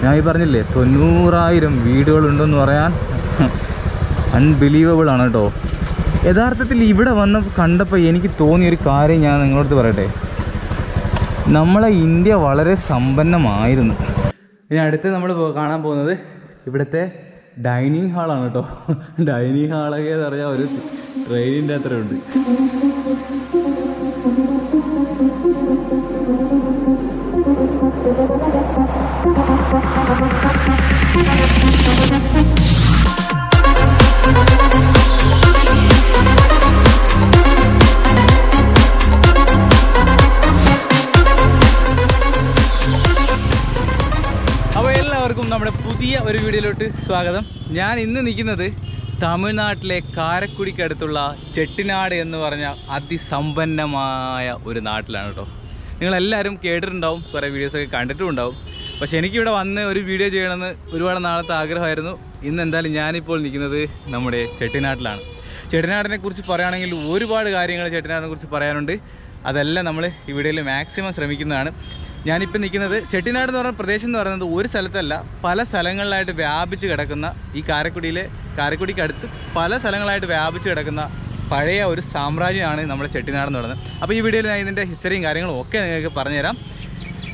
ഞാൻ ഈ പറഞ്ഞില്ലേ 90,000 വീടുകളുണ്ടെന്ന് പറയാൻ അൺബിലീവബിൾ ആണ് കേട്ടോ. യഥാർത്ഥത്തിൽ ഇവിടെ വന്ന് കണ്ടപ്പോൾ എനിക്ക് തോന്നിയൊരു കാര്യം ഞാൻ നിങ്ങളോട് പറയട്ടെ. നമ്മളെ ഇന്ത്യ വളരെ സമ്പന്നമായിരുന്നു. ഇനി അടുത്ത് നമ്മൾ കാണാൻ പോകുന്നത് ഇവിടുത്തെ ഡൈനിങ് ഹാളാണ് കേട്ടോ. ഡൈനിങ് ഹാളൊക്കെ എന്ന് പറഞ്ഞാൽ ഒരു ട്രെയിനിൻ്റെ അത്ര ഉണ്ട്. അപ്പോൾ എല്ലാവർക്കും നമ്മുടെ പുതിയ ഒരു വീഡിയോയിലോട്ട് സ്വാഗതം. ഞാൻ ഇന്ന് നിൽക്കുന്നത് തമിഴ്നാട്ടിലെ കാരക്കുടിക്കടുത്തുള്ള ചെട്ടിനാട് എന്ന് പറഞ്ഞ അതിസമ്പന്നമായ ഒരു നാട്ടിലാണ് കേട്ടോ. നിങ്ങളെല്ലാവരും കേട്ടിട്ടുണ്ടാവും, കുറേ വീഡിയോസൊക്കെ കണ്ടിട്ടും ഉണ്ടാവും. പക്ഷെ എനിക്കിവിടെ വന്ന് ഒരു വീഡിയോ ചെയ്യണമെന്ന് ഒരുപാട് നാളത്തെ ആഗ്രഹമായിരുന്നു. ഇന്ന് എന്തായാലും ഞാനിപ്പോൾ നിൽക്കുന്നത് നമ്മുടെ ചെട്ടിനാട്ടിലാണ്. ചെട്ടിനാടിനെ കുറിച്ച് പറയുകയാണെങ്കിൽ ഒരുപാട് കാര്യങ്ങൾ ചെട്ടിനാടിനെ കുറിച്ച് പറയാനുണ്ട്. അതെല്ലാം നമ്മൾ ഈ വീഡിയോയിൽ മാക്സിമം ശ്രമിക്കുന്നതാണ്. ഞാനിപ്പോൾ നിൽക്കുന്നത് ചെട്ടിനാട് എന്ന് പറഞ്ഞ പ്രദേശം എന്ന് പറയുന്നത് ഒരു സ്ഥലത്തല്ല, പല സ്ഥലങ്ങളിലായിട്ട് വ്യാപിച്ച് കിടക്കുന്ന ഈ കാരക്കുടിക്കടുത്ത് പല സ്ഥലങ്ങളായിട്ട് വ്യാപിച്ച് കിടക്കുന്ന പഴയ ഒരു സാമ്രാജ്യമാണ് നമ്മുടെ ചെട്ടിനാട് എന്ന് പറയുന്നത്. അപ്പോൾ ഈ വീഡിയോയിൽ ഞാൻ ഇതിൻ്റെ ഹിസ്റ്ററിയും കാര്യങ്ങളും ഒക്കെ നിങ്ങൾക്ക് പറഞ്ഞുതരാം.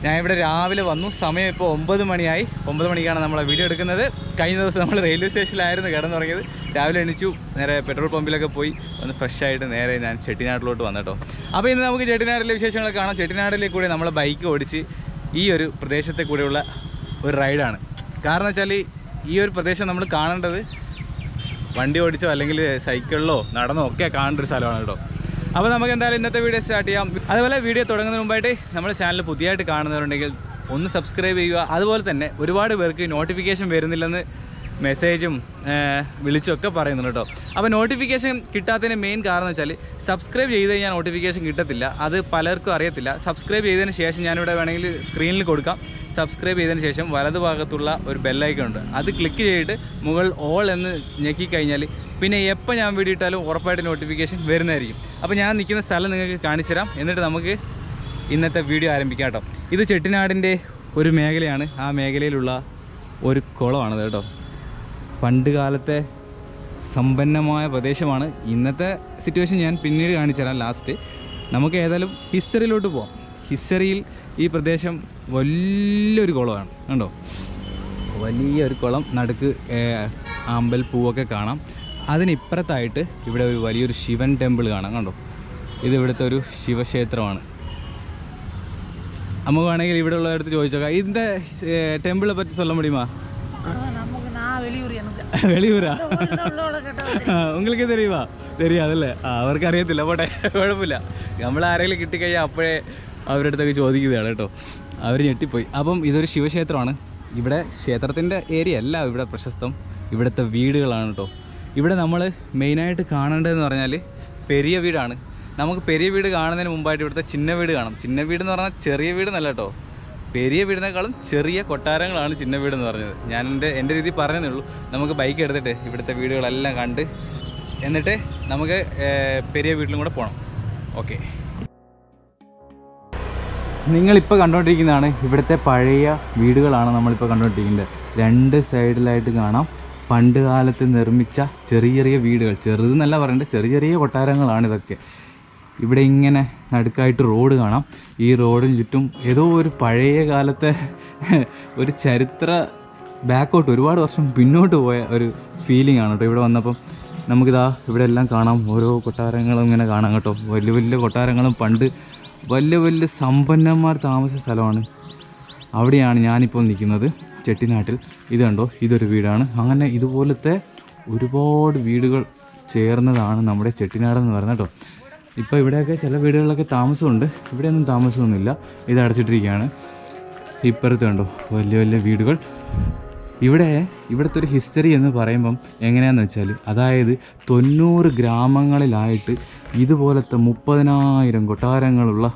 ഞാൻ ഇവിടെ രാവിലെ വന്നു, സമയം ഇപ്പോൾ 9 മണിയായി. 9 മണിക്കാണ് നമ്മളെ വീഡിയോ എടുക്കുന്നത്. കഴിഞ്ഞ ദിവസം നമ്മൾ റെയിൽവേ സ്റ്റേഷനിലായിരുന്നു കിടന്നുറങ്ങിയത്. രാവിലെ എണീച്ചു, നേരെ പെട്രോൾ പമ്പിലൊക്കെ പോയി ഒന്ന് ഫ്രഷ് ആയിട്ട് നേരെ ഞാൻ ചെട്ടിനാട്ടിലോട്ട് വന്നിട്ടോ. അപ്പോൾ ഇന്ന് നമുക്ക് ചെട്ടിനാടിലെ വിശേഷങ്ങളൊക്കെ കാണാം. ചെട്ടിനാടിലേക്ക് കൂടെ നമ്മളെ ബൈക്ക് ഓടിച്ച് ഈ ഒരു പ്രദേശത്തെ കൂടെയുള്ള ഒരു റൈഡാണ്. കാരണം വെച്ചാൽ ഈ ഒരു പ്രദേശം നമ്മൾ കാണേണ്ടത് വണ്ടി ഓടിച്ചോ അല്ലെങ്കിൽ സൈക്കിളിലോ നടന്നോ ഒക്കെ കാണേണ്ട ഒരു സ്ഥലമാണ് കേട്ടോ. അപ്പോൾ നമുക്ക് എന്തായാലും ഇന്നത്തെ വീഡിയോ സ്റ്റാർട്ട് ചെയ്യാം. അതുപോലെ വീഡിയോ തുടങ്ങുന്നതിന് മുമ്പായിട്ട് നമ്മുടെ ചാനൽ പുതിയതായിട്ട് കാണുന്നവരുണ്ടെങ്കിൽ ഒന്ന് സബ്സ്ക്രൈബ് ചെയ്യുക. അതുപോലെ തന്നെ ഒരുപാട് പേർക്ക് നോട്ടിഫിക്കേഷൻ വരുന്നില്ലെന്ന് മെസ്സേജും വിളിച്ചൊക്കെ പറയുന്നുണ്ട് കേട്ടോ. അപ്പോൾ നോട്ടിഫിക്കേഷൻ കിട്ടാത്തതിന് മെയിൻ കാരണം വെച്ചാൽ സബ്സ്ക്രൈബ് ചെയ്ത് കഴിഞ്ഞാൽ നോട്ടിഫിക്കേഷൻ കിട്ടത്തില്ല. അത് പലർക്കും അറിയത്തില്ല. സബ്സ്ക്രൈബ് ചെയ്തതിന് ശേഷം ഞാനിവിടെ വേണമെങ്കിൽ സ്ക്രീനിൽ കൊടുക്കാം. സബ്സ്ക്രൈബ് ചെയ്തതിന് ശേഷം വലതുഭാഗത്തുള്ള ഒരു ബെല്ലൈക്കൺ ഉണ്ട്, അത് ക്ലിക്ക് ചെയ്തിട്ട് മുകൾ ഓൾ എന്ന് ഞെക്കിക്കഴിഞ്ഞാൽ പിന്നെ എപ്പോൾ ഞാൻ വീഡിയോ ഇട്ടാലും ഉറപ്പായിട്ട് നോട്ടിഫിക്കേഷൻ വരുന്നതായിരിക്കും. അപ്പോൾ ഞാൻ നിൽക്കുന്ന സ്ഥലം നിങ്ങൾക്ക് കാണിച്ചു തരാം, എന്നിട്ട് നമുക്ക് ഇന്നത്തെ വീഡിയോ ആരംഭിക്കാം കേട്ടോ. ഇത് ചെട്ടിനാടിൻ്റെ ഒരു മേഖലയാണ്. ആ മേഖലയിലുള്ള ഒരു കുളമാണത് കേട്ടോ. പണ്ട് കാലത്തെ സമ്പന്നമായ പ്രദേശമാണ്. ഇന്നത്തെ സിറ്റുവേഷൻ ഞാൻ പിന്നീട് കാണിച്ചു തരാം ലാസ്റ്റ്. നമുക്ക് ഏതായാലും ഹിസ്റ്ററിയിലോട്ട് പോവാം. ഹിസ്റ്ററിയിൽ ഈ പ്രദേശം വലിയൊരു കുളമാണ് കണ്ടോ. വലിയൊരു കുളം, നടുക്ക് ആമ്പൽ പൂവൊക്കെ കാണാം. അതിനിപ്പുറത്തായിട്ട് ഇവിടെ ഒരു വലിയൊരു ശിവൻ ടെമ്പിൾ കാണാം കണ്ടോ. ഇത് ഇവിടുത്തെ ഒരു ശിവക്ഷേത്രമാണ്. നമുക്ക് വേണമെങ്കിൽ ഇവിടെ ഉള്ളവരടുത്ത് ചോദിച്ചോക്കാം, ഇതിൻ്റെ ടെമ്പിളെ പറ്റി சொல்ல முடியுமா? வெளியூரா? உங்களுக்கு தெரியுமா? தெரியாതല്ലേ? അവർക്ക് അറിയത്തില്ല, പോട്ടെ, കുഴപ്പമില്ല. നമ്മൾ ആരെങ്കിലും കിട്ടിക്കഴിഞ്ഞാൽ അപ്പോഴേ അവരുടെ അടുത്തൊക്കെ ചോദിക്കുന്നതാണ് കേട്ടോ. അവർ ഞെട്ടിപ്പോയി. അപ്പം ഇതൊരു ശിവക്ഷേത്രമാണ്. ഇവിടെ ക്ഷേത്രത്തിൻ്റെ ഏരിയ അല്ല ഇവിടെ പ്രശസ്തം, ഇവിടുത്തെ വീടുകളാണ് കേട്ടോ. ഇവിടെ നമ്മൾ മെയിനായിട്ട് കാണേണ്ടതെന്ന് പറഞ്ഞാൽ പെരിയ വീടാണ്. നമുക്ക് പെരിയ വീട് കാണുന്നതിന് മുമ്പായിട്ട് ഇവിടുത്തെ ചിന്ന വീട് കാണാം. ചിന്ന വീട് എന്ന് പറഞ്ഞാൽ ചെറിയ വീടെന്നല്ല കേട്ടോ, പെരിയ വീടിനേക്കാളും ചെറിയ കൊട്ടാരങ്ങളാണ് ചിന്ന വീടെന്ന് പറഞ്ഞത്. ഞാൻ എൻ്റെ രീതി പറഞ്ഞതേ ഉള്ളൂ. നമുക്ക് ബൈക്ക് എടുത്തിട്ട് ഇവിടുത്തെ വീടുകളെല്ലാം കണ്ട് എന്നിട്ട് നമുക്ക് പെരിയ വീട്ടിലും കൂടെ പോകണം. ഓക്കെ, നിങ്ങളിപ്പോൾ കണ്ടുകൊണ്ടിരിക്കുന്നതാണ് ഇവിടുത്തെ പഴയ വീടുകളാണ് നമ്മളിപ്പോൾ കണ്ടുകൊണ്ടിരിക്കുന്നത്. രണ്ട് സൈഡിലായിട്ട് കാണാം പണ്ട് കാലത്ത് നിർമ്മിച്ച ചെറിയ ചെറിയ വീടുകൾ. ചെറുതെന്നല്ല പറയേണ്ടത്, ചെറിയ ചെറിയ കൊട്ടാരങ്ങളാണ് ഇതൊക്കെ. ഇവിടെ ഇങ്ങനെ നടുക്കായിട്ട് റോഡ് കാണാം. ഈ റോഡിന് ചുറ്റും ഏതോ ഒരു പഴയ കാലത്തെ ഒരു ചരിത്ര ബാക്കോട്ട് ഒരുപാട് വർഷം പിന്നോട്ട് പോയ ഒരു ഫീലിംഗ് ആണ് കേട്ടോ. ഇവിടെ വന്നപ്പം നമുക്കിതാ ഇവിടെ എല്ലാം കാണാം, ഓരോ കൊട്ടാരങ്ങളും ഇങ്ങനെ കാണാം കേട്ടോ. വലിയ വലിയ കൊട്ടാരങ്ങളും പണ്ട് വലിയ വലിയ സമ്പന്നന്മാർ താമസിച്ച സ്ഥലമാണ്. അവിടെയാണ് ഞാനിപ്പോൾ നിൽക്കുന്നത്, ചെട്ടിനാട്ടിൽ. ഇത് കണ്ടോ, ഇതൊരു വീടാണ്. അങ്ങനെ ഇതുപോലത്തെ ഒരുപാട് വീടുകൾ ചേർന്നതാണ് നമ്മുടെ ചെട്ടിനാടെന്ന് പറയുന്നത് കേട്ടോ. ഇപ്പോൾ ഇവിടെയൊക്കെ ചില വീടുകളിലൊക്കെ താമസമുണ്ട്, ഇവിടെയൊന്നും താമസമൊന്നുമില്ല, ഇത് അടച്ചിട്ടിരിക്കുകയാണ്. ഇപ്പുറത്ത് കണ്ടോ വലിയ വലിയ വീടുകൾ. ഇവിടുത്തെ ഒരു ഹിസ്റ്ററി എന്ന് പറയുമ്പം എങ്ങനെയാണെന്ന് വെച്ചാൽ, അതായത് 90 ഗ്രാമങ്ങളിലായിട്ട് ഇതുപോലത്തെ 30,000 കൊട്ടാരങ്ങളുള്ള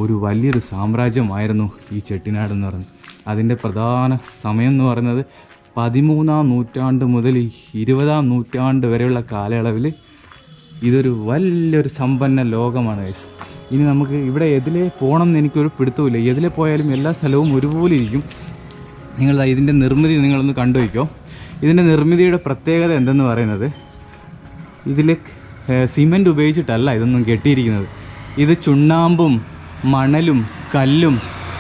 ഒരു വലിയൊരു സാമ്രാജ്യമായിരുന്നു ഈ ചെട്ടിനാട് എന്ന് പറയുന്നത്. അതിൻ്റെ പ്രധാന സമയം എന്ന് പറയുന്നത് 13-ാം നൂറ്റാണ്ട് മുതൽ 20-ാം നൂറ്റാണ്ട് വരെയുള്ള കാലയളവിൽ ഇതൊരു വലിയൊരു സമ്പന്ന ലോകമാണ് ഗൈസ്. ഇനി നമുക്ക് ഇവിടെ എതിലെ പോകണം എന്ന് എനിക്കൊരു പിടുത്തമില്ല. എതിലെ പോയാലും എല്ലാ സ്ഥലവും ഒരുപോലെ ഇരിക്കും. നിങ്ങൾ ഇതിൻ്റെ നിർമ്മിതി നിങ്ങളൊന്ന് കണ്ടുവയ്ക്കോ. ഇതിൻ്റെ നിർമ്മിതിയുടെ പ്രത്യേകത എന്തെന്ന് പറയുന്നത്, ഇതിൽ സിമെൻറ്റ് ഉപയോഗിച്ചിട്ടല്ല ഇതൊന്നും കെട്ടിയിരിക്കുന്നത്. ഇത് ചുണ്ണാമ്പും മണലും കല്ലും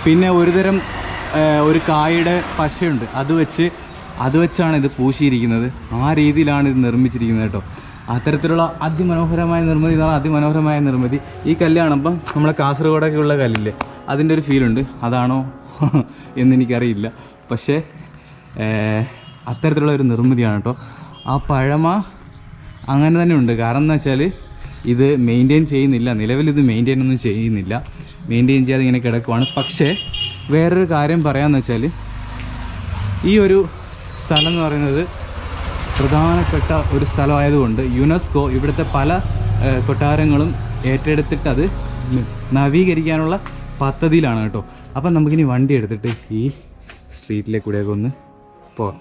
പിന്നെ ഒരുതരം ഒരു കായയുടെ പശയുണ്ട്, അത് വെച്ചാണ് ഇത് പൂശിയിരിക്കുന്നത്. ആ രീതിയിലാണ് ഇത് നിർമ്മിച്ചിരിക്കുന്നത് കേട്ടോ. അത്തരത്തിലുള്ള അതിമനോഹരമായ നിർമ്മിതി എന്ന് പറഞ്ഞാൽ അതിമനോഹരമായ നിർമ്മിതി. ഈ കല്ല് കാണുമ്പം നമ്മളെ കാസർഗോഡൊക്കെ ഉള്ള കല്ലില്ലേ, അതിൻ്റെ ഒരു ഫീലുണ്ട്. അതാണോ എന്നെനിക്കറിയില്ല, പക്ഷേ അത്തരത്തിലുള്ള ഒരു നിർമ്മിതിയാണ് കേട്ടോ. ആ പഴമ അങ്ങനെ തന്നെ ഉണ്ട്. കാരണം എന്ന് വെച്ചാൽ ഇത് മെയിൻറ്റെയിൻ ചെയ്യുന്നില്ല, നിലവിൽ ഇത് മെയിൻറ്റെയിൻ ഒന്നും ചെയ്യുന്നില്ല, മെയിൻറ്റെയിൻ ചെയ്യാതെ ഇങ്ങനെ കിടക്കുവാണ്. പക്ഷേ വേറൊരു കാര്യം പറയാമെന്ന് വെച്ചാൽ, ഈ ഒരു സ്ഥലം എന്ന് പറയുന്നത് പ്രധാനപ്പെട്ട ഒരു സ്ഥലമായതുകൊണ്ട് യുനെസ്കോ ഇവിടുത്തെ പല കൊട്ടാരങ്ങളും ഏറ്റെടുത്തിട്ട് അത് നവീകരിക്കാനുള്ള പദ്ധതിയിലാണ് കേട്ടോ. അപ്പം നമുക്കിനി വണ്ടി എടുത്തിട്ട് ഈ സ്ട്രീറ്റിലേക്ക് കൂടെയൊക്കെ ഒന്ന് പോകാം.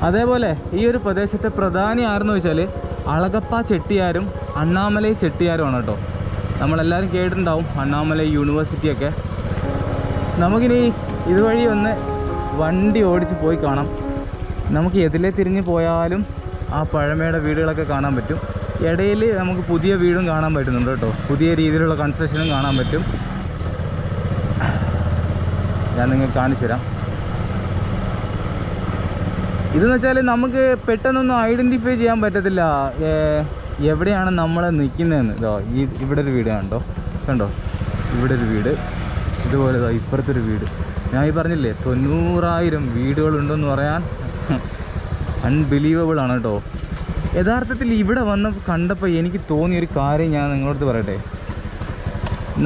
അതേപോലെ ഈ ഒരു പ്രദേശത്തെ പ്രധാനി ആരെന്ന് വെച്ചാൽ അളഗപ്പ ചെട്ടിയാരും അണ്ണാമലൈ ചെട്ടിയാരുമാണ് കേട്ടോ. നമ്മളെല്ലാവരും കേട്ടിട്ടുണ്ടാവും അണ്ണാമലൈ യൂണിവേഴ്സിറ്റിയൊക്കെ. നമുക്കിനി ഇതുവഴി ഒന്ന് വണ്ടി ഓടിച്ച് പോയി കാണാം. നമുക്ക് എതിലെ തിരിഞ്ഞ് പോയാലും ആ പഴമയുടെ വീടുകളൊക്കെ കാണാൻ പറ്റും. ഇടയിൽ നമുക്ക് പുതിയ വീടും കാണാൻ പറ്റുന്നുണ്ട് കേട്ടോ. പുതിയ രീതിയിലുള്ള കൺസ്ട്രക്ഷനും കാണാൻ പറ്റും. ഞാൻ നിങ്ങൾക്ക് കാണിച്ചു തരാം. ഇതെന്ന് വെച്ചാൽ നമുക്ക് പെട്ടെന്നൊന്നും ഐഡൻറ്റിഫൈ ചെയ്യാൻ പറ്റത്തില്ല എവിടെയാണ് നമ്മൾ നിൽക്കുന്നതെന്ന്. ഇതോ ഇവിടെ ഒരു വീട് കണ്ടോ ഇവിടെ ഒരു വീട്, ഇതുപോലെ ഇപ്പുറത്തൊരു വീട്. ഞാൻ ഈ പറഞ്ഞില്ലേ 90,000 വീടുകളുണ്ടെന്ന് പറയാൻ അൺബിലീവബിൾ ആണ് കേട്ടോ. യഥാർത്ഥത്തിൽ ഇവിടെ വന്ന് കണ്ടപ്പോൾ എനിക്ക് തോന്നിയൊരു കാര്യം ഞാൻ നിങ്ങളോട് പറയട്ടെ.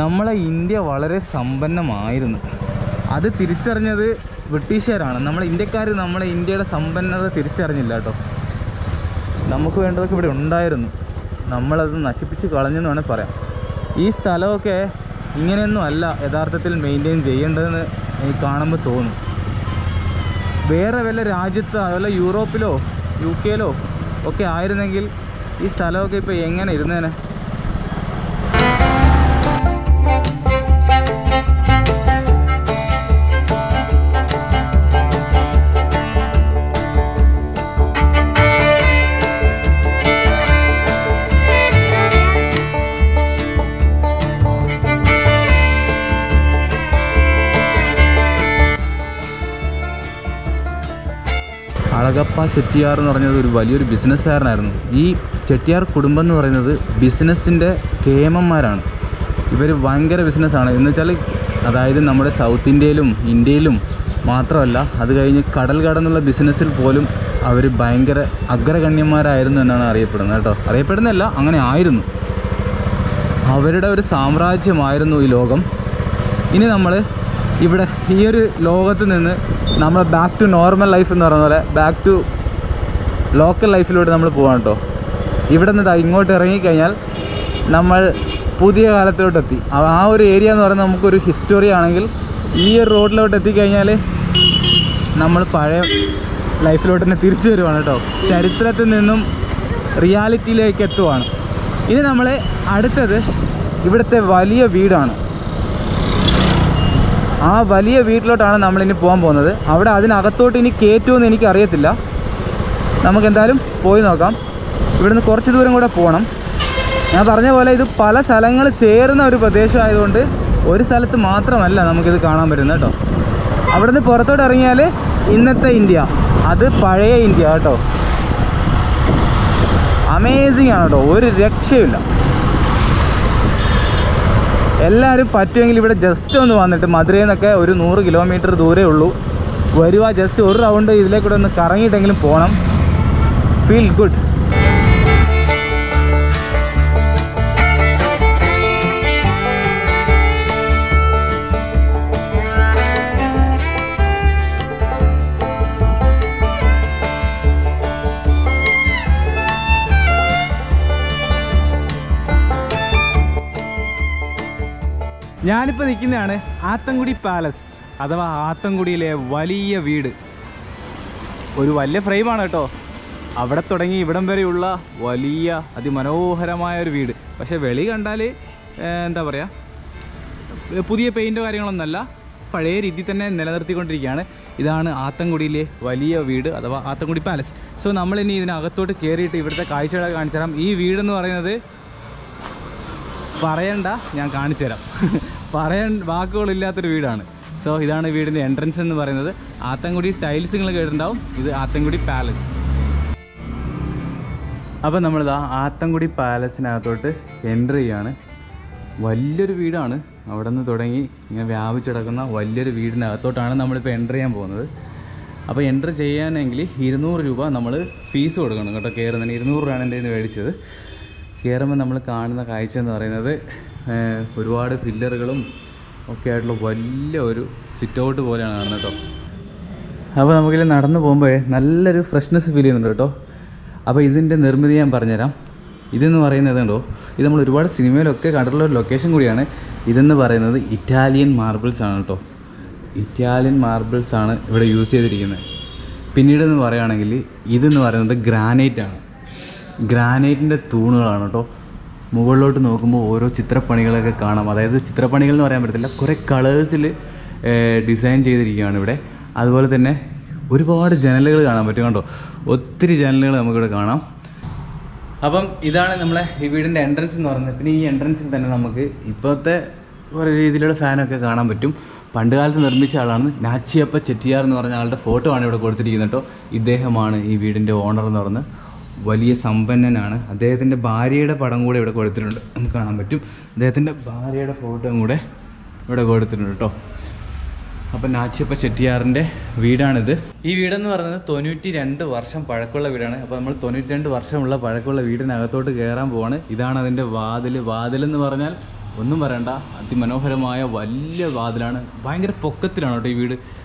നമ്മളെ ഇന്ത്യ വളരെ സമ്പന്നമായിരുന്നു. അത് തിരിച്ചറിഞ്ഞത് ബ്രിട്ടീഷുകാരാണ്. നമ്മളെ ഇന്ത്യക്കാർ നമ്മളെ ഇന്ത്യയുടെ സമ്പന്നത തിരിച്ചറിഞ്ഞില്ല കേട്ടോ. നമുക്ക് വേണ്ടതൊക്കെ ഇവിടെ ഉണ്ടായിരുന്നു, നമ്മളത് നശിപ്പിച്ച് കളഞ്ഞെന്ന് വേണമെങ്കിൽ പറയാം. ഈ സ്ഥലമൊക്കെ ഇങ്ങനെയൊന്നും അല്ല യഥാർത്ഥത്തിൽ മെയിൻറ്റെയിൻ ചെയ്യേണ്ടതെന്ന് എനിക്ക് കാണുമ്പോൾ തോന്നും. വേറെ വല്ല രാജ്യത്തോ വല്ല യൂറോപ്പിലോ UK ഒക്കെ ആയിരുന്നെങ്കിൽ ഈ സ്ഥലമൊക്കെ ഇപ്പോൾ എങ്ങനെ ഇരുന്നേനെ. അളഗപ്പ ചെട്ടിയാർ എന്ന് പറഞ്ഞത് ഒരു വലിയൊരു ബിസിനസ്സുകാരനായിരുന്നു. ഈ ചെട്ടിയാർ കുടുംബം എന്ന് പറയുന്നത് ബിസിനസ്സിൻ്റെ കേമന്മാരാണ്. ഇവർ ഭയങ്കര ബിസിനസ്സാണ് എന്ന് വെച്ചാൽ, അതായത് നമ്മുടെ സൗത്ത് ഇന്ത്യയിലും മാത്രമല്ല, അത് കഴിഞ്ഞ് കടൽ കടന്നുള്ള ബിസിനസ്സിൽ പോലും അവർ ഭയങ്കര അഗ്രഗണ്യന്മാരായിരുന്നു എന്നാണ് അറിയപ്പെടുന്നത് കേട്ടോ. അറിയപ്പെടുന്നതല്ല, അങ്ങനെ ആയിരുന്നു. അവരുടെ ഒരു സാമ്രാജ്യമായിരുന്നു ഈ ലോകം. ഇനി നമ്മൾ ഇവിടെ ഈ ഒരു ലോകത്ത് നിന്ന് നമ്മൾ ബാക്ക് ടു നോർമൽ ലൈഫ് എന്ന് പറയുന്ന പോലെ ബാക്ക് ടു ലോക്കൽ ലൈഫിലൂടെ നമ്മൾ പോകാം കേട്ടോ. ഇവിടെ നിന്ന് ഇങ്ങോട്ട് ഇറങ്ങിക്കഴിഞ്ഞാൽ നമ്മൾ പുതിയ കാലത്തിലോട്ടെത്തി. ആ ഒരു ഏരിയ എന്ന് പറയുന്നത് നമുക്കൊരു ഹിസ്റ്ററി ആണെങ്കിൽ, ഈ ഒരു റോഡിലോട്ട് എത്തിക്കഴിഞ്ഞാൽ നമ്മൾ പഴയ ലൈഫിലോട്ട് തന്നെ തിരിച്ചു വരുവാണ് കേട്ടോ. ചരിത്രത്തിൽ നിന്നും റിയാലിറ്റിയിലേക്ക് എത്തുവാണ്. ഇനി നമ്മൾ അടുത്തത് ഇവിടുത്തെ വലിയ വീടാണ്. ആ വലിയ വീട്ടിലോട്ടാണ് നമ്മളിനി പോകാൻ പോകുന്നത്. അവിടെ അതിനകത്തോട്ട് ഇനി കയറ്റുമെന്ന് എനിക്കറിയത്തില്ല. നമുക്കെന്തായാലും പോയി നോക്കാം. ഇവിടുന്ന് കുറച്ച് ദൂരം കൂടെ പോകണം. ഞാൻ പറഞ്ഞ പോലെ ഇത് പല സ്ഥലങ്ങൾ ചേർന്ന ഒരു പ്രദേശമായതുകൊണ്ട് ഒരു സ്ഥലത്ത് മാത്രമല്ല നമുക്കിത് കാണാൻ പറ്റുന്നത് കേട്ടോ. അവിടുന്ന് പുറത്തോട്ട് ഇറങ്ങിയാൽ ഇന്നത്തെ ഇന്ത്യ, അത് പഴയ ഇന്ത്യ കേട്ടോ. അമേസിങ് ആണ് കേട്ടോ, ഒരു രക്ഷയില്ല. എല്ലാവരും പറ്റുമെങ്കിൽ ഇവിടെ ജസ്റ്റ് ഒന്ന് വന്നിട്ട്, മധുരയിൽ നിന്നൊക്കെ ഒരു 100 കിലോമീറ്റർ ദൂരേ ഉള്ളൂ, വരുക ജസ്റ്റ് ഒരു റൗണ്ട് ഇതിലേക്കൂടെ ഒന്ന് കറങ്ങിയിട്ടെങ്കിലും പോകണം. Feel good. ഞാനിപ്പോൾ നിൽക്കുന്നതാണ് ആത്തൻകുടി പാലസ്, അഥവാ ആത്തൻകുടിയിലെ വലിയ വീട്. ഒരു വലിയ ഫ്രെയിമാണ് കേട്ടോ. അവിടെ തുടങ്ങി ഇവിടം വരെയുള്ള വലിയ അതിമനോഹരമായ ഒരു വീട്. പക്ഷേ വെളി കണ്ടാൽ എന്താ പറയുക, പുതിയ പെയിൻറ്റോ കാര്യങ്ങളൊന്നുമല്ല, പഴയ രീതിയിൽ തന്നെ നിലനിർത്തിക്കൊണ്ടിരിക്കുകയാണ്. ഇതാണ് ആത്തൻകുടിയിലെ വലിയ വീട് അഥവാ ആത്തൻകുടി പാലസ്. സോ നമ്മളിനി ഇതിനകത്തോട്ട് കയറിയിട്ട് ഇവിടുത്തെ കാഴ്ചകളൊക്കെ കാണിച്ചു തരാം. ഈ വീടെന്ന് പറയുന്നത് പറയണ്ട, ഞാൻ കാണിച്ചു തരാം. പറയാൻ വാക്കുകളില്ലാത്തൊരു വീടാണ്. സോ ഇതാണ് വീടിൻ്റെ എൻട്രൻസ് എന്ന് പറയുന്നത്. ആത്തൻകുടി ടൈൽസ് നിങ്ങൾ കേട്ടിട്ടുണ്ടാവും. ഇത് ആത്തൻകുടി പാലസ്. അപ്പോൾ നമ്മളിതാ ആത്തൻകുടി പാലസിനകത്തോട്ട് എൻ്റർ ചെയ്യാണ്. വലിയൊരു വീടാണ്. അവിടെ നിന്ന് തുടങ്ങി ഇങ്ങനെ വ്യാപിച്ചിടക്കുന്ന വലിയൊരു വീടിനകത്തോട്ടാണ് നമ്മളിപ്പോൾ എൻ്റർ ചെയ്യാൻ പോകുന്നത്. അപ്പോൾ എൻ്റർ ചെയ്യാനെങ്കിൽ 200 രൂപ നമ്മൾ ഫീസ് കൊടുക്കണം കേട്ടോ. കയറുന്നതിന് 200 രൂപയാണ് എൻ്റെ കയ്യിൽ നിന്ന് മേടിച്ചത്. കയറുമ്പോൾ നമ്മൾ കാണുന്ന കാഴ്ച എന്ന് പറയുന്നത് ഒരുപാട് പില്ലറുകളും ഒക്കെ ആയിട്ടുള്ള വലിയ ഒരു സിറ്റ് ഔട്ട് പോലെയാണ് കാണുന്നത് കേട്ടോ. അപ്പോൾ നമുക്കിതിൽ നടന്നു പോകുമ്പോഴേ നല്ലൊരു ഫ്രഷ്നെസ് ഫീൽ ചെയ്യുന്നുണ്ട് കേട്ടോ. അപ്പോൾ ഇതിൻ്റെ നിർമ്മിതി ഞാൻ പറഞ്ഞുതരാം. ഇതെന്ന് പറയുന്നത് കണ്ടോ, ഇത് നമ്മൾ ഒരുപാട് സിനിമയിലൊക്കെ കണ്ടിട്ടുള്ള ഒരു ലൊക്കേഷൻ കൂടിയാണ്. ഇതെന്ന് പറയുന്നത് ഇറ്റാലിയൻ മാർബിൾസ് ആണ് കേട്ടോ. ഇറ്റാലിയൻ മാർബിൾസ് ആണ് ഇവിടെ യൂസ് ചെയ്തിരിക്കുന്നത്. പിന്നീടെന്ന് പറയുകയാണെങ്കിൽ ഇതെന്ന് പറയുന്നത് ഗ്രാനൈറ്റാണ്. ഗ്രാനൈറ്റിൻ്റെ തൂണുകളാണ് കേട്ടോ. മുകളിലോട്ട് നോക്കുമ്പോൾ ഓരോ ചിത്രപ്പണികളൊക്കെ കാണാം. അതായത് ചിത്രപ്പണികൾ എന്ന് പറയാൻ പറ്റത്തില്ല, കുറേ കളേഴ്സിൽ ഡിസൈൻ ചെയ്തിരിക്കുകയാണ് ഇവിടെ. അതുപോലെ തന്നെ ഒരുപാട് ജനലുകൾ കാണാൻ പറ്റും കണ്ടോ. ഒത്തിരി ജനലുകൾ നമുക്കിവിടെ കാണാം. അപ്പം ഇതാണ് നമ്മളെ ഈ വീടിൻ്റെ എൻട്രൻസ് എന്ന് പറയുന്നത്. പിന്നെ ഈ എൻട്രൻസിൽ തന്നെ നമുക്ക് ഇപ്പോഴത്തെ കുറേ രീതിയിലുള്ള ഫാനൊക്കെ കാണാൻ പറ്റും. പണ്ട് കാലത്ത് നിർമ്മിച്ച ആളാണ്. നാച്ചിയപ്പ ചെട്ടിയാർ എന്ന് പറഞ്ഞ ആളുടെ ഫോട്ടോ ആണ് ഇവിടെ കൊടുത്തിരിക്കുന്നത് കേട്ടോ. ഇദ്ദേഹമാണ് ഈ വീടിൻ്റെ ഓണർ എന്ന് പറയുന്നത്. വലിയ സമ്പന്നനാണ്. അദ്ദേഹത്തിൻ്റെ ഭാര്യയുടെ പടം കൂടെ ഇവിടെ കൊടുത്തിട്ടുണ്ട്, നമുക്ക് കാണാൻ പറ്റും. അദ്ദേഹത്തിൻ്റെ ഭാര്യയുടെ ഫോട്ടോയും കൂടെ ഇവിടെ കൊടുത്തിട്ടുണ്ട് കേട്ടോ. അപ്പം നാച്ചിയപ്പ ചെട്ടിയാറിൻ്റെ വീടാണിത്. ഈ വീടെന്ന് പറയുന്നത് 92 വർഷം പഴക്കമുള്ള വീടാണ്. അപ്പോൾ നമ്മൾ 92 വർഷമുള്ള പഴക്കമുള്ള വീടിനകത്തോട്ട് കയറാൻ പോവാണ്. ഇതാണ് അതിൻ്റെ വാതിൽ. വാതിലെന്ന് പറഞ്ഞാൽ ഒന്നും പറയണ്ട, അതിമനോഹരമായ വലിയ വാതിലാണ്. ഭയങ്കര പൊക്കത്തിലാണ് കേട്ടോ ഈ വീട്,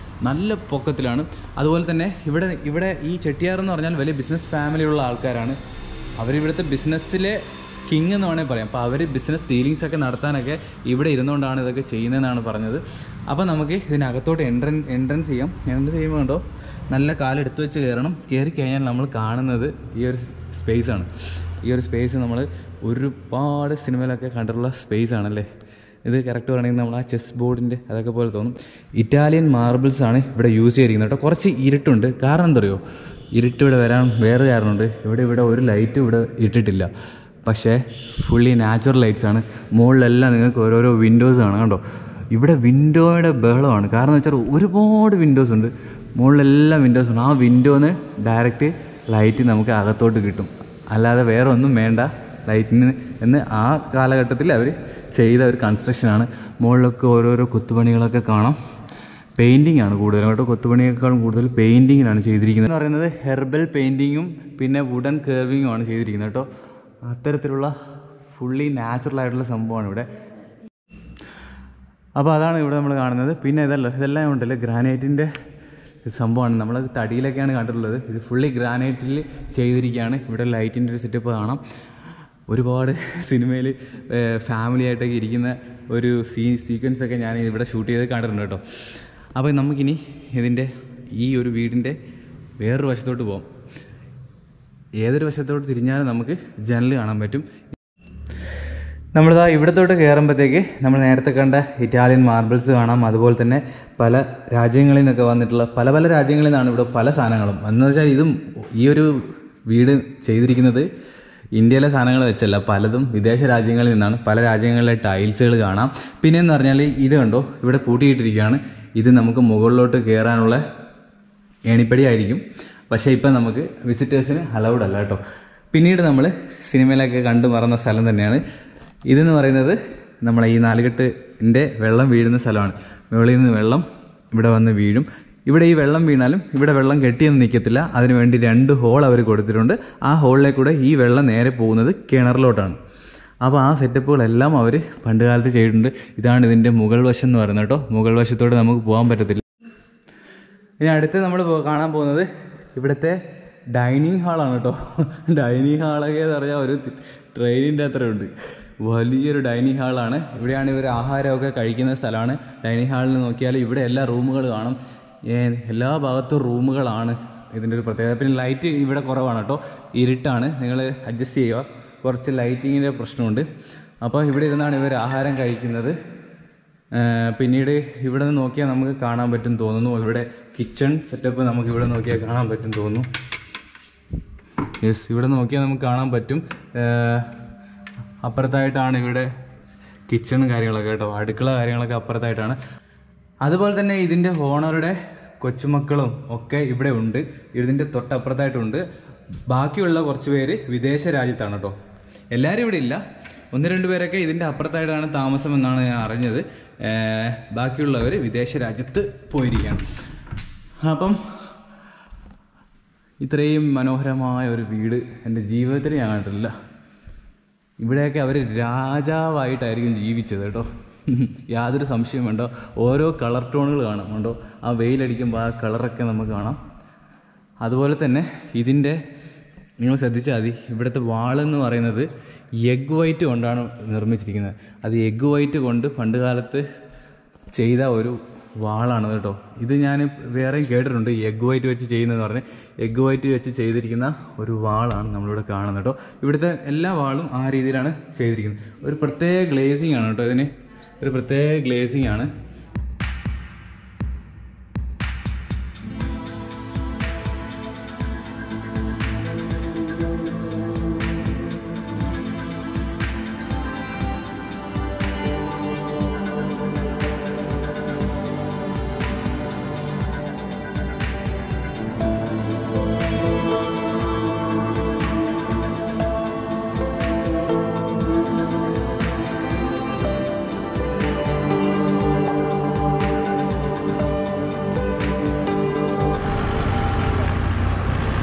നല്ല പൊക്കത്തിലാണ്. അതുപോലെ തന്നെ ഇവിടെ ഈ ചെട്ടിയാർ എന്ന് പറഞ്ഞാൽ വലിയ ബിസിനസ് ഫാമിലിയുള്ള ആൾക്കാരാണ്. അവരിവിടുത്തെ ബിസിനസ്സിലെ കിങ് എന്ന് വേണമെങ്കിൽ പറയാം. അപ്പോൾ അവർ ബിസിനസ് ഡീലിങ്സ് ഒക്കെ നടത്താനൊക്കെ ഇവിടെ ഇരുന്നുകൊണ്ടാണ് ഇതൊക്കെ ചെയ്യുന്നതെന്നാണ് പറഞ്ഞത്. അപ്പോൾ നമുക്ക് ഇതിനകത്തോട്ട് എൻട്രൻസ് ചെയ്യാം. എൻട്രൻസ് ചെയ്യുമ്പോൾ കണ്ടോ നല്ല കാലെടുത്ത് വെച്ച് കയറണം. കയറി കഴിഞ്ഞാൽ നമ്മൾ കാണുന്നത് ഈ ഒരു സ്പേസാണ്. ഈ ഒരു സ്പേസ് നമ്മൾ ഒരുപാട് സിനിമയിലൊക്കെ കണ്ടിട്ടുള്ള സ്പേസ് ആണല്ലേ. ഇത് കറക്റ്റ് പറയുകയാണെങ്കിൽ നമ്മൾ ആ ചെസ് ബോർഡിൻ്റെ അതൊക്കെ പോലെ തോന്നും. ഇറ്റാലിയൻ മാർബിൾസ് ആണ് ഇവിടെ യൂസ് ചെയ്തിരിക്കുന്നത് കേട്ടോ. കുറച്ച് ഇരുട്ടുണ്ട്. കാരണം എന്താ പറയുമോ, ഇരുട്ട് ഇവിടെ വരാൻ വേറെ കാരണമുണ്ട്. ഇവിടെ ഒരു ലൈറ്റും ഇവിടെ ഇട്ടിട്ടില്ല. പക്ഷേ ഫുള്ളി നാച്ചുറൽ ലൈറ്റ്സ് ആണ്. മുകളിലെല്ലാം നിങ്ങൾക്ക് ഓരോരോ വിൻഡോസ് ആണ് കണ്ടോ. ഇവിടെ വിൻഡോയുടെ ബഹളമാണ്. കാരണം എന്ന് വെച്ചാൽ ഒരുപാട് വിൻഡോസ് ഉണ്ട്. മുകളിലെല്ലാം വിൻഡോസ് ഉണ്ട്. ആ വിൻഡോന്ന് ഡയറക്റ്റ് ലൈറ്റ് നമുക്ക് അകത്തോട്ട് കിട്ടും. അല്ലാതെ വേറെ ഒന്നും വേണ്ട ലൈറ്റിന് എന്ന് ആ കാലഘട്ടത്തിൽ അവർ ചെയ്ത ഒരു കൺസ്ട്രക്ഷനാണ്. മുകളിലൊക്കെ ഓരോരോ കൊത്തുപണികളൊക്കെ കാണാം. പെയിൻറ്റിംഗ് ആണ് കൂടുതലും കേട്ടോ. കൊത്തുപണിയേക്കാളും കൂടുതൽ പെയിൻറ്റിങ്ങിനാണ് ചെയ്തിരിക്കുന്നത്. എന്ന് പറയുന്നത് ഹെർബൽ പെയിൻറ്റിങ്ങും പിന്നെ വുഡൻ കേർവിങ്ങും ആണ് ചെയ്തിരിക്കുന്നത് കേട്ടോ. അത്തരത്തിലുള്ള ഫുള്ളി നാച്ചുറലായിട്ടുള്ള സംഭവമാണ് ഇവിടെ. അപ്പോൾ അതാണ് ഇവിടെ നമ്മൾ കാണുന്നത്. പിന്നെ ഇതെല്ലാം ഉണ്ടല്ലോ ഗ്രാനൈറ്റിൻ്റെ സംഭവമാണ്. നമ്മളത് തടിയിലൊക്കെയാണ് കണ്ടിട്ടുള്ളത്. ഇത് ഫുള്ളി ഗ്രാനൈറ്റിൽ ചെയ്തിരിക്കുകയാണ്. ഇവിടെ ലൈറ്റിൻ്റെ ഒരു സെറ്റപ്പ് കാണാം. ഒരുപാട് സിനിമയിൽ ഫാമിലി ആയിട്ടൊക്കെ ഇരിക്കുന്ന ഒരു സീക്വൻസൊക്കെ ഞാൻ ഇവിടെ ഷൂട്ട് ചെയ്ത് കണ്ടിട്ടുണ്ട് കേട്ടോ. അപ്പോൾ നമുക്കിനി ഇതിൻ്റെ ഈ ഒരു വീടിൻ്റെ വേറൊരു വശത്തോട്ട് പോകാം. ഏതൊരു വശത്തോട്ട് തിരിഞ്ഞാലും നമുക്ക് ജനൽ കാണാൻ പറ്റും. നമ്മളിതാ ഇവിടത്തോട്ട് കയറുമ്പോഴത്തേക്ക് നമ്മൾ നേരത്തെ കണ്ട ഇറ്റാലിയൻ മാർബിൾസ് കാണാം. അതുപോലെ തന്നെ പല രാജ്യങ്ങളിൽ നിന്നൊക്കെ വന്നിട്ടുള്ള പല രാജ്യങ്ങളിൽ നിന്നാണ് ഇവിടെ പല സാധനങ്ങളും. എന്ന് വെച്ചാൽ ഇതും ഈ ഒരു വീട് ചെയ്തിരിക്കുന്നത് ഇന്ത്യയിലെ സാധനങ്ങൾ വെച്ചല്ല, പലതും വിദേശ രാജ്യങ്ങളിൽ നിന്നാണ്. പല രാജ്യങ്ങളിലെ ടൈൽസുകൾ കാണാം. പിന്നെയെന്ന് പറഞ്ഞാൽ ഇത് കണ്ടോ ഇവിടെ പൂട്ടിയിട്ടിരിക്കുകയാണ്. ഇത് നമുക്ക് മുകളിലോട്ട് കയറാനുള്ള ഏണിപ്പടി ആയിരിക്കും. പക്ഷേ ഇപ്പം നമുക്ക് വിസിറ്റേഴ്സിന് അലൗഡ് അല്ല കേട്ടോ. പിന്നീട് നമ്മൾ സിനിമയിലൊക്കെ കണ്ടു മറന്ന സ്ഥലം തന്നെയാണ് ഇതെന്ന് പറയുന്നത്. നമ്മളെ ഈ നാലുകെട്ടിൻ്റെ വെള്ളം വീഴുന്ന സ്ഥലമാണ്. മുകളിൽ നിന്ന് വെള്ളം ഇവിടെ വന്ന് വീഴും. ഇവിടെ ഈ വെള്ളം വീണാലും ഇവിടെ വെള്ളം കെട്ടിയൊന്നും നിൽക്കത്തില്ല. അതിനുവേണ്ടി 2 ഹോൾ അവർ കൊടുത്തിട്ടുണ്ട്. ആ ഹോളിലേക്കൂടെ ഈ വെള്ളം നേരെ പോകുന്നത് കിണറിലോട്ടാണ്. അപ്പോൾ ആ സെറ്റപ്പുകളെല്ലാം അവർ പണ്ട് കാലത്ത് ചെയ്തിട്ടുണ്ട്. ഇതാണ് ഇതിൻ്റെ മുകൾ വശം എന്ന് പറയുന്നത് കേട്ടോ. മുകൾ വശത്തോടെ നമുക്ക് പോകാൻ പറ്റത്തില്ല. ഇനി അടുത്ത് നമ്മൾ കാണാൻ പോകുന്നത് ഇവിടുത്തെ ഡൈനിങ് ഹാളാണ് കേട്ടോ. ഡൈനിങ് ഹാളൊക്കെ എന്ന് പറഞ്ഞാൽ ഒരു ട്രെയിനിൻ്റെ അത്രയുണ്ട്. വലിയൊരു ഡൈനിങ് ഹാളാണ്. ഇവിടെയാണ് ഇവർ ആഹാരമൊക്കെ കഴിക്കുന്ന സ്ഥലമാണ്. ഡൈനിങ് ഹാളിൽ നോക്കിയാൽ ഇവിടെ എല്ലാ റൂമുകൾ കാണും. എല്ലാ ഭാഗത്തും റൂമുകളാണ് ഇതിൻ്റെ ഒരു പ്രത്യേകത. പിന്നെ ലൈറ്റ് ഇവിടെ കുറവാണ് കേട്ടോ. ഇരുട്ടാണ്, നിങ്ങൾ അഡ്ജസ്റ്റ് ചെയ്യുക. കുറച്ച് ലൈറ്റിങ്ങിൻ്റെ പ്രശ്നമുണ്ട്. അപ്പോൾ ഇവിടെ ഇരുന്നാണ് ഇവർ ആഹാരം കഴിക്കുന്നത്. പിന്നീട് ഇവിടെ നിന്ന് നോക്കിയാൽ നമുക്ക് കാണാൻ പറ്റും തോന്നുന്നു. ഇവിടെ കിച്ചൺ സെറ്റപ്പ് നമുക്ക് ഇവിടെ നോക്കിയാൽ കാണാൻ പറ്റും തോന്നുന്നു. യെസ്, ഇവിടെ നോക്കിയാൽ നമുക്ക് കാണാൻ പറ്റും. അപ്പുറത്തായിട്ടാണ് ഇവിടെ കിച്ചൺ കാര്യങ്ങളൊക്കെ കേട്ടോ. അടുക്കള കാര്യങ്ങളൊക്കെ അപ്പുറത്തായിട്ടാണ്. അതുപോലെ തന്നെ ഇതിൻ്റെ ഓണറുടെ കൊച്ചുമക്കളും ഒക്കെ ഇവിടെ ഉണ്ട്. ഇതിൻ്റെ തൊട്ടപ്പുറത്തായിട്ടുണ്ട്. ബാക്കിയുള്ള കുറച്ച് പേര് വിദേശ രാജ്യത്താണ് കേട്ടോ. എല്ലാവരും ഇവിടെ ഇല്ല. 1-2 പേരൊക്കെ ഇതിൻ്റെ അപ്പുറത്തായിട്ടാണ് താമസം എന്നാണ് ഞാൻ അറിഞ്ഞത്. ബാക്കിയുള്ളവർ വിദേശ രാജ്യത്ത് പോയിരിക്കുകയാണ്. അപ്പം ഇത്രയും മനോഹരമായ ഒരു വീട് എൻ്റെ ജീവിതത്തിൽ ഞാൻ കണ്ടിട്ടില്ല. ഇവിടെയൊക്കെ അവർ രാജാവായിട്ടായിരിക്കും ജീവിച്ചത് കേട്ടോ. യാതൊരു സംശയം വേണ്ടോ. ഓരോ കളർ ടോണുകൾ കാണാം കണ്ടോ. ആ വെയിലടിക്കുമ്പോൾ ആ കളറൊക്കെ നമുക്ക് കാണാം. അതുപോലെ തന്നെ ഇതിൻ്റെ നിങ്ങൾ ശ്രദ്ധിച്ചാൽ മതി, ഇവിടുത്തെ വാളെന്ന് പറയുന്നത് എഗ് വൈറ്റ് കൊണ്ടാണ് നിർമ്മിച്ചിരിക്കുന്നത്. അത് എഗ് വൈറ്റ് കൊണ്ട് പണ്ട് കാലത്ത് ചെയ്ത ഒരു വാളാണ് കേട്ടോ. ഇത് ഞാൻ വേറെയും കേട്ടിട്ടുണ്ട്, എഗ് വൈറ്റ് വെച്ച് ചെയ്യുന്നതെന്ന് പറഞ്ഞ്. എഗ് വൈറ്റ് വെച്ച് ചെയ്തിരിക്കുന്ന ഒരു വാളാണ് നമ്മളിവിടെ കാണുന്നത് കേട്ടോ. ഇവിടുത്തെ എല്ലാ വാളും ആ രീതിയിലാണ് ചെയ്തിരിക്കുന്നത്. ഒരു പ്രത്യേക ഗ്ലേസിങ് ആണ് കേട്ടോ. ഇതിന് ഒരു പ്രത്യേക ഗ്ലേസിങ് ആണ്.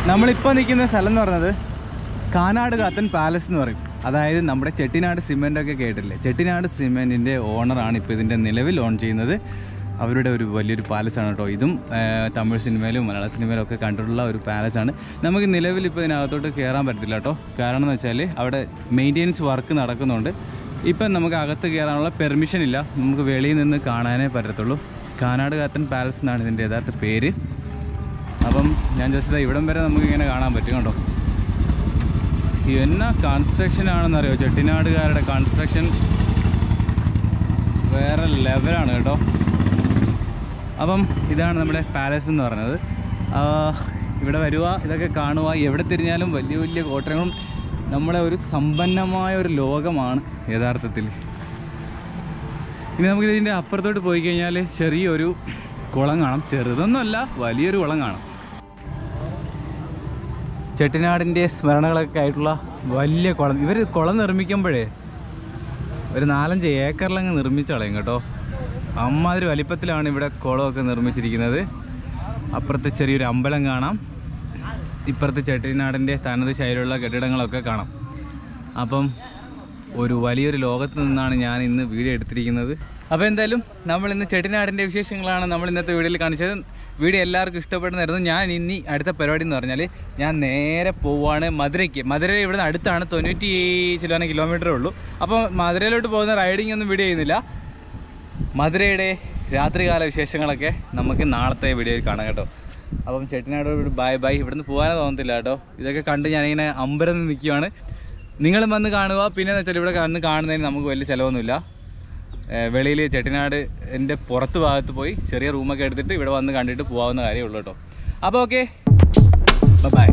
നമ്മളിപ്പോൾ നിൽക്കുന്ന സ്ഥലം എന്ന് പറയുന്നത് കാനാട് കാത്തൻ പാലസ് എന്ന് പറയും. അതായത് നമ്മുടെ ചെട്ടിനാട് സിമെൻ്റൊക്കെ കേട്ടില്ലേ, ചെട്ടിനാട് സിമെൻറ്റിൻ്റെ ഓണറാണ് ഇപ്പോൾ ഇതിൻ്റെ നിലവിൽ ഓൺ ചെയ്യുന്നത്. അവരുടെ ഒരു വലിയൊരു പാലസാണ് കേട്ടോ. ഇതും തമിഴ് സിനിമയിലും മലയാള സിനിമയിലും ഒക്കെ കണ്ടിട്ടുള്ള ഒരു പാലസാണ്. നമുക്ക് നിലവിൽ ഇപ്പോൾ ഇതിനകത്തോട്ട് കയറാൻ പറ്റത്തില്ല കേട്ടോ. കാരണം എന്ന് വെച്ചാൽ അവിടെ മെയിൻ്റെനൻസ് വർക്ക് നടക്കുന്നുണ്ട്. ഇപ്പം നമുക്ക് അകത്ത് കയറാനുള്ള പെർമിഷൻ ഇല്ല. നമുക്ക് വെളിയിൽ നിന്ന് കാണാനേ പറ്റത്തുള്ളൂ. കാനാട് കാത്തൻ പാലസ് എന്നാണ് ഇതിൻ്റെ യഥാർത്ഥ പേര്. അപ്പം ഞാൻ ജസ്റ്റ് ഇവിടം വരെ നമുക്കിങ്ങനെ കാണാൻ പറ്റും കേട്ടോ. എന്നാ കൺസ്ട്രക്ഷനാണെന്നറിയോ, ചെട്ടിനാടുകാരുടെ കൺസ്ട്രക്ഷൻ വേറെ ലെവലാണ് കേട്ടോ. അപ്പം ഇതാണ് നമ്മുടെ പാലസ് എന്ന് പറയുന്നത്. ഇവിടെ വരിക, ഇതൊക്കെ കാണുക, എവിടെ തിരിഞ്ഞാലും വലിയ വലിയ കോട്ടകളും. നമ്മളെ ഒരു സമ്പന്നമായ ഒരു ലോകമാണ് യഥാർത്ഥത്തിൽ. ഇനി നമുക്കിതിൻ്റെ അപ്പുറത്തോട്ട് പോയി കഴിഞ്ഞാൽ ചെറിയൊരു കുളം കാണാം. ചെറുതൊന്നുമല്ല, വലിയൊരു കുളം കാണാം. ചെട്ടിനാടിൻ്റെ സ്മരണകളൊക്കെ ആയിട്ടുള്ള വലിയ കുളം. ഇവർ കുളം നിർമ്മിക്കുമ്പോഴേ ഒരു 4-5 ഏക്കറിലങ്ങ് നിർമ്മിച്ച് കളയും കേട്ടോ. അമ്മാതിരി വലിപ്പത്തിലാണ് ഇവിടെ കുളമൊക്കെ നിർമ്മിച്ചിരിക്കുന്നത്. അപ്പുറത്ത് ചെറിയൊരു അമ്പലം കാണാം. ഇപ്പുറത്ത് ചെട്ടിനാടിൻ്റെ തനത് ശൈലിയുള്ള കെട്ടിടങ്ങളൊക്കെ കാണാം. അപ്പം ഒരു വലിയൊരു ലോകത്ത് നിന്നാണ് ഞാൻ ഇന്ന് വീഡിയോ എടുത്തിരിക്കുന്നത്. അപ്പോൾ എന്തായാലും നമ്മൾ ഇന്ന് ചെട്ടിനാടിൻ്റെ വിശേഷങ്ങളാണ് നമ്മൾ ഇന്നത്തെ വീഡിയോയിൽ കാണിച്ചത്. വീഡിയോ എല്ലാവർക്കും ഇഷ്ടപ്പെടുന്നായിരുന്നു. ഞാൻ ഇനി അടുത്ത പരിപാടി എന്ന് പറഞ്ഞാൽ ഞാൻ നേരെ പോവുകയാണ് മധുരയ്ക്ക്. മധുര ഇവിടുന്ന് അടുത്താണ്, 90 കിലോമീറ്ററേ ഉള്ളൂ. അപ്പോൾ മധുരയിലോട്ട് പോകുന്ന റൈഡിങ് ഒന്നും വീഡിയോ ചെയ്യുന്നില്ല. മധുരയുടെ രാത്രികാല വിശേഷങ്ങളൊക്കെ നമുക്ക് നാളത്തെ വീഡിയോയിൽ കാണാം കേട്ടോ. അപ്പം ചെട്ടിനാട് ബൈ. ഇവിടുന്ന് പോകാനേ തോന്നത്തില്ല കേട്ടോ. ഇതൊക്കെ കണ്ട് ഞാനിങ്ങനെ അമ്പരന്ന് നിൽക്കുകയാണ്. നിങ്ങളും വന്ന് കാണുക. പിന്നെ എന്ന് വെച്ചാൽ ഇവിടെ വന്ന് കാണുന്നതിന് നമുക്ക് വലിയ ചിലവൊന്നുമില്ല. വെളിയിൽ ചെട്ടിനാട് എൻ്റെ പുറത്ത് ഭാഗത്ത് പോയി ചെറിയ റൂമൊക്കെ എടുത്തിട്ട് ഇവിടെ വന്ന് കണ്ടിട്ട് പോകാവുന്ന കാര്യമുള്ളൂ കേട്ടോ. അപ്പോൾ ഓക്കെ, ബൈ.